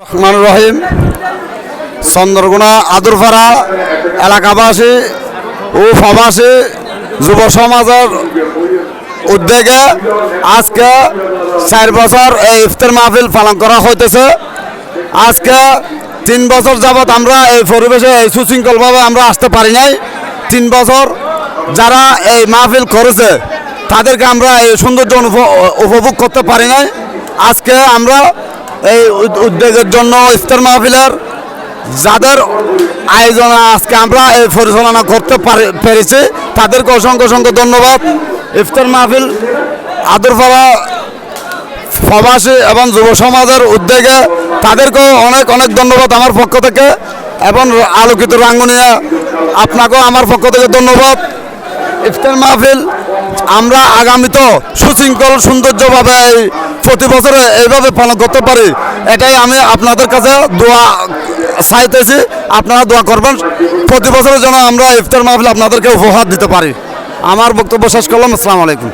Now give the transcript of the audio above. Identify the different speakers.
Speaker 1: রহমান রহিম চন্দ্রকোনা আদুরপাড়া এলাকাবাসী ও প্রবাসী যুব সমাজের উদ্যোগে আজকে 4 বছর এই ইফতার মাহফিল পালন করা হইতেছে। আজকে 3 বছর যাবৎ আমরা এই পরিবেশে এই সুশৃঙ্খলভাবে আমরা আসতে পারি নাই। 3 বছর যারা এই মাহফিল করেছে তাদেরকে আমরা এই সৌন্দর্য উপভোগ করতে পারি নাই। আজকে আমরা এই উদ্যোগের জন্য ইফতার মাহফিলের যাদের আয়োজনে আজকে আমরা এই পরিচালনা করতে পেরেছি তাদেরকে অসংখ্য ধন্যবাদ। ইফতার মাহফিল আদুরপাড়া প্রবাসী এবং যুব সমাজের উদ্যোগে তাদেরকেও অনেক ধন্যবাদ আমার পক্ষ থেকে, এবং আলোকিত রাঙ্গুনিয়া আপনাকেও আমার পক্ষ থেকে ধন্যবাদ। ইফতার মাহফিল আমরা আগামীতেও সুশৃঙ্খল সৌন্দর্যভাবে প্রতি বছরে এইভাবে পালন করতে পারি, এটাই আমি আপনাদের কাছে দোয়া চাইতেছি। আপনারা দোয়া করবেন প্রতি বছরের জন্য আমরা ইফতার মাহফিল আপনাদেরকে উপহার দিতে পারি। আমার বক্তব্য শেষ করলাম। আসসালামু আলাইকুম।